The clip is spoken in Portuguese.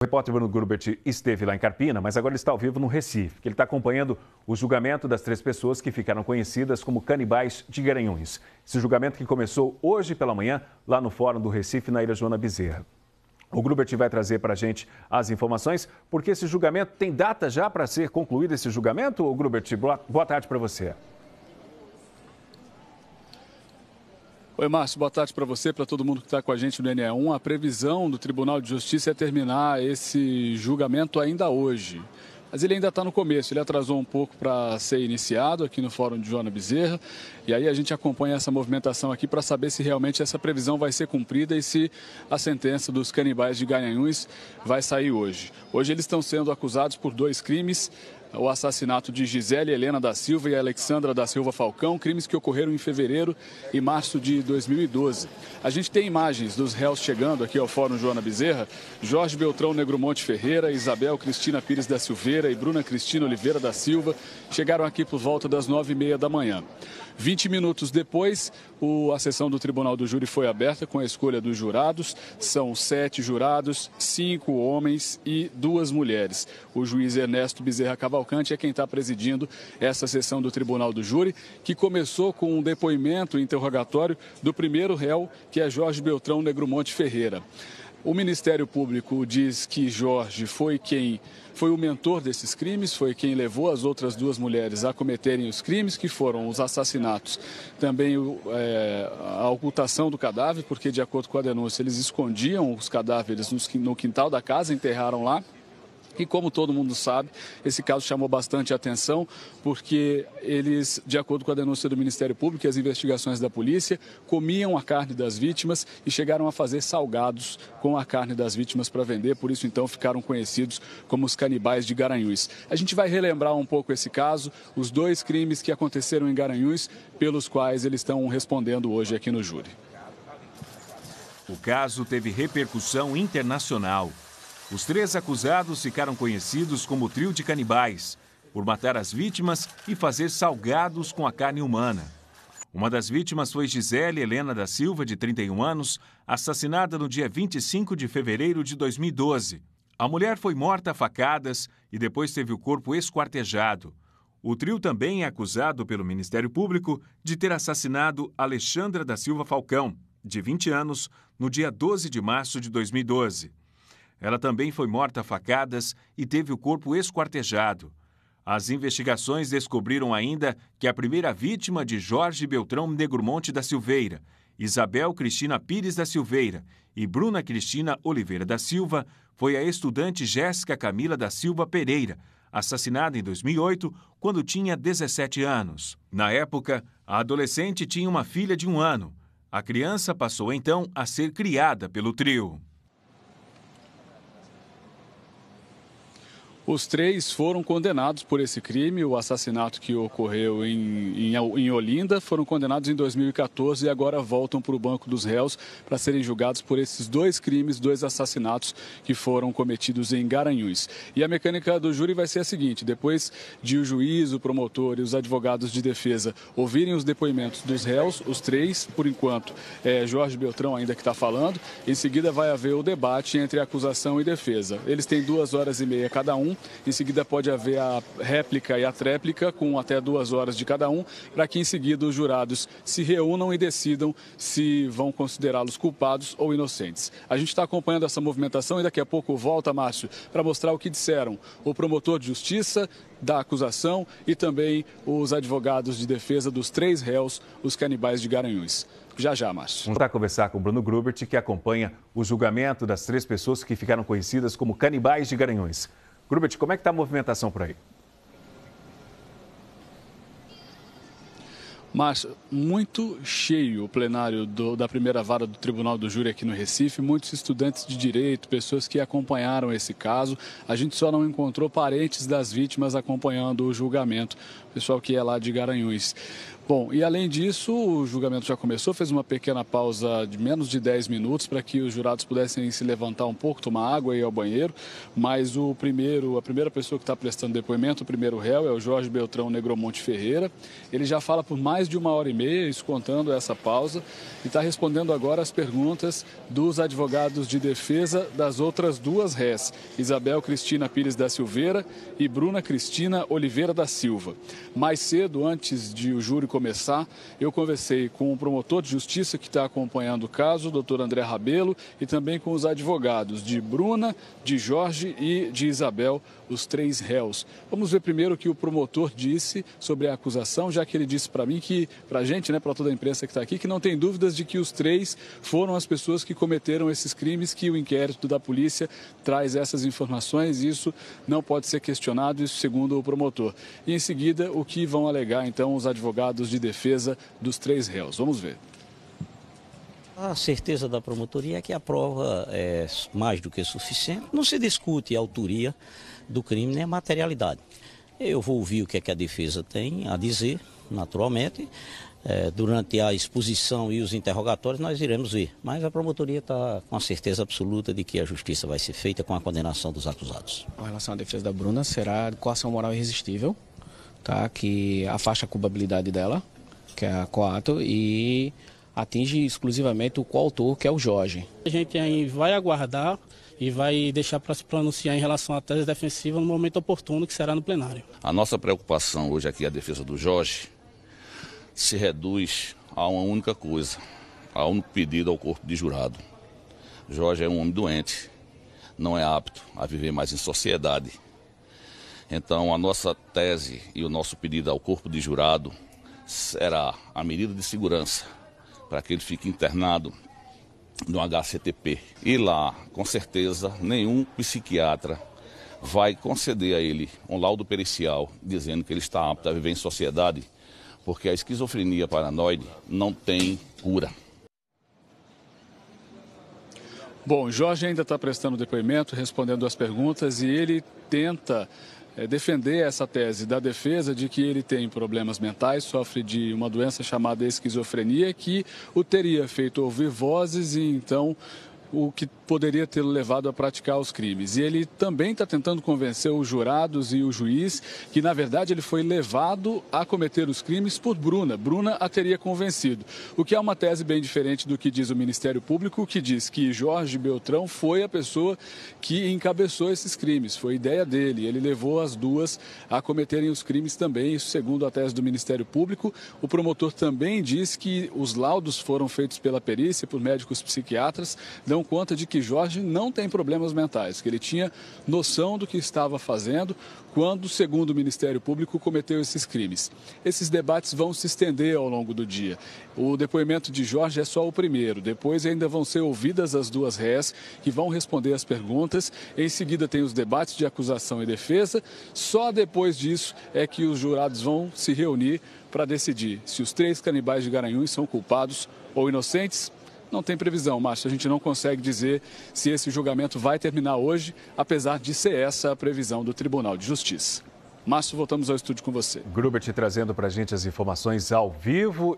O repórter Bruno Grubert esteve lá em Carpina, mas agora ele está ao vivo no Recife, que ele está acompanhando o julgamento das 3 pessoas que ficaram conhecidas como canibais de Garanhuns. Esse julgamento que começou hoje pela manhã, lá no Fórum do Recife, na Ilha Joana Bezerra. O Grubert vai trazer para a gente as informações, porque esse julgamento tem data já para ser concluído esse julgamento? Grubert, boa tarde para você. Oi, Márcio, boa tarde para você, para todo mundo que está com a gente no NE1. A previsão do Tribunal de Justiça é terminar esse julgamento ainda hoje. Mas ele ainda está no começo, ele atrasou um pouco para ser iniciado aqui no Fórum de Joana Bezerra. E aí a gente acompanha essa movimentação aqui para saber se realmente essa previsão vai ser cumprida e se a sentença dos canibais de Garanhuns vai sair hoje. Hoje eles estão sendo acusados por 2 crimes. O assassinato de Gisele Helena da Silva e Alexandra da Silva Falcão, crimes que ocorreram em fevereiro e março de 2012. A gente tem imagens dos réus chegando aqui ao Fórum Joana Bezerra: Jorge Beltrão Negromonte Ferreira, Isabel Cristina Pires da Silveira e Bruna Cristina Oliveira da Silva chegaram aqui por volta das 9h30 da manhã. 20 minutos depois, a sessão do Tribunal do Júri foi aberta com a escolha dos jurados. São 7 jurados, 5 homens e 2 mulheres. O juiz Ernesto Bezerra Cavalcante é quem está presidindo essa sessão do Tribunal do Júri, que começou com um depoimento interrogatório do primeiro réu, que é Jorge Beltrão Negromonte Ferreira. O Ministério Público diz que Jorge foi o mentor desses crimes, foi quem levou as outras 2 mulheres a cometerem os crimes, que foram os assassinatos, também a ocultação do cadáver, porque, de acordo com a denúncia, eles escondiam os cadáveres no quintal da casa, enterraram lá. E como todo mundo sabe, esse caso chamou bastante atenção, porque eles, de acordo com a denúncia do Ministério Público e as investigações da polícia, comiam a carne das vítimas e chegaram a fazer salgados com a carne das vítimas para vender. Por isso, então, ficaram conhecidos como os canibais de Garanhuns. A gente vai relembrar um pouco esse caso, os 2 crimes que aconteceram em Garanhuns, pelos quais eles estão respondendo hoje aqui no júri. O caso teve repercussão internacional. Os 3 acusados ficaram conhecidos como o trio de canibais, por matar as vítimas e fazer salgados com a carne humana. Uma das vítimas foi Gisele Helena da Silva, de 31 anos, assassinada no dia 25 de fevereiro de 2012. A mulher foi morta a facadas e depois teve o corpo esquartejado. O trio também é acusado pelo Ministério Público de ter assassinado Alexandra da Silva Falcão, de 20 anos, no dia 12 de março de 2012. Ela também foi morta a facadas e teve o corpo esquartejado. As investigações descobriram ainda que a primeira vítima de Jorge Beltrão Negromonte da Silveira, Isabel Cristina Pires da Silveira e Bruna Cristina Oliveira da Silva, foi a estudante Jéssica Camila da Silva Pereira, assassinada em 2008, quando tinha 17 anos. Na época, a adolescente tinha uma filha de 1 ano. A criança passou então a ser criada pelo trio. Os 3 foram condenados por esse crime, o assassinato que ocorreu em Olinda, foram condenados em 2014 e agora voltam para o banco dos réus para serem julgados por esses 2 crimes, 2 assassinatos que foram cometidos em Garanhuns. E a mecânica do júri vai ser a seguinte: depois de o juiz, o promotor e os advogados de defesa ouvirem os depoimentos dos réus, os 3, por enquanto, Jorge Beltrão ainda que está falando, em seguida vai haver o debate entre acusação e defesa. Eles têm 2h30 cada um. Em seguida pode haver a réplica e a tréplica com até 2 horas de cada um, para que em seguida os jurados se reúnam e decidam se vão considerá-los culpados ou inocentes. A gente está acompanhando essa movimentação e daqui a pouco volta, Márcio, para mostrar o que disseram o promotor de justiça da acusação e também os advogados de defesa dos 3 réus, os canibais de Garanhuns. Já, Márcio. Vamos conversar com o Bruno Grubert, que acompanha o julgamento das 3 pessoas que ficaram conhecidas como canibais de Garanhuns. Grubert, como é que está a movimentação por aí? Márcio, muito cheio o plenário da primeira vara do Tribunal do Júri aqui no Recife, muitos estudantes de direito, pessoas que acompanharam esse caso. A gente só não encontrou parentes das vítimas acompanhando o julgamento, pessoal que é lá de Garanhuns. Bom, e além disso, o julgamento já começou, fez uma pequena pausa de menos de 10 minutos para que os jurados pudessem se levantar um pouco, tomar água e ir ao banheiro, mas a primeira pessoa que está prestando depoimento, o primeiro réu, é o Jorge Beltrão Negromonte Ferreira. Ele já fala por mais mais de 1h30, isso contando essa pausa, e está respondendo agora as perguntas dos advogados de defesa das outras duas réis, Isabel Cristina Pires da Silveira e Bruna Cristina Oliveira da Silva. Mais cedo, antes de o júri começar, eu conversei com o promotor de justiça que está acompanhando o caso, o doutor André Rabelo, e também com os advogados de Bruna, de Jorge e de Isabel, os 3 réus. Vamos ver primeiro o que o promotor disse sobre a acusação, já que ele disse para mim, para a gente, para toda a imprensa que está aqui, que não tem dúvidas de que os 3 foram as pessoas que cometeram esses crimes, que o inquérito da polícia traz essas informações e isso não pode ser questionado, isso segundo o promotor. E em seguida, o que vão alegar então os advogados de defesa dos 3 réus. Vamos ver. A certeza da promotoria é que a prova é mais do que suficiente. Não se discute a autoria do crime nem a materialidade. Eu vou ouvir o que é que a defesa tem a dizer, naturalmente. Durante a exposição e os interrogatórios nós iremos ver. Mas a promotoria está com a certeza absoluta de que a justiça vai ser feita com a condenação dos acusados. Com relação à defesa da Bruna, será coação moral irresistível, tá? Que afasta a culpabilidade dela, que é a coato, e atinge exclusivamente o coautor, que é o Jorge. A gente aí vai aguardar e vai deixar para se pronunciar em relação à tese defensiva no momento oportuno, que será no plenário. A nossa preocupação hoje aqui, a defesa do Jorge, se reduz a uma única coisa, a um pedido ao corpo de jurado. Jorge é um homem doente, não é apto a viver mais em sociedade. Então a nossa tese e o nosso pedido ao corpo de jurado será a medida de segurança para que ele fique internado no HCTP. E lá, com certeza, nenhum psiquiatra vai conceder a ele um laudo pericial dizendo que ele está apto a viver em sociedade, porque a esquizofrenia paranoide não tem cura. Bom, Jorge ainda está prestando depoimento, respondendo às perguntas, e ele tenta defender essa tese da defesa de que ele tem problemas mentais, sofre de uma doença chamada esquizofrenia, que o teria feito ouvir vozes e então o que poderia tê-lo levado a praticar os crimes. E ele também está tentando convencer os jurados e o juiz que, na verdade, ele foi levado a cometer os crimes por Bruna. Bruna a teria convencido. O que é uma tese bem diferente do que diz o Ministério Público, que diz que Jorge Beltrão foi a pessoa que encabeçou esses crimes. Foi ideia dele. Ele levou as duas a cometerem os crimes também, isso segundo a tese do Ministério Público. O promotor também diz que os laudos foram feitos pela perícia, por médicos psiquiatras, dão conta de que Jorge não tem problemas mentais, que ele tinha noção do que estava fazendo quando, segundo o Ministério Público, cometeu esses crimes. Esses debates vão se estender ao longo do dia. O depoimento de Jorge é só o primeiro, depois ainda vão ser ouvidas as duas réis que vão responder as perguntas, em seguida tem os debates de acusação e defesa, só depois disso é que os jurados vão se reunir para decidir se os 3 canibais de Garanhuns são culpados ou inocentes. Não tem previsão, Márcio. A gente não consegue dizer se esse julgamento vai terminar hoje, apesar de ser essa a previsão do Tribunal de Justiça. Márcio, voltamos ao estúdio com você. Grubert trazendo para a gente as informações ao vivo.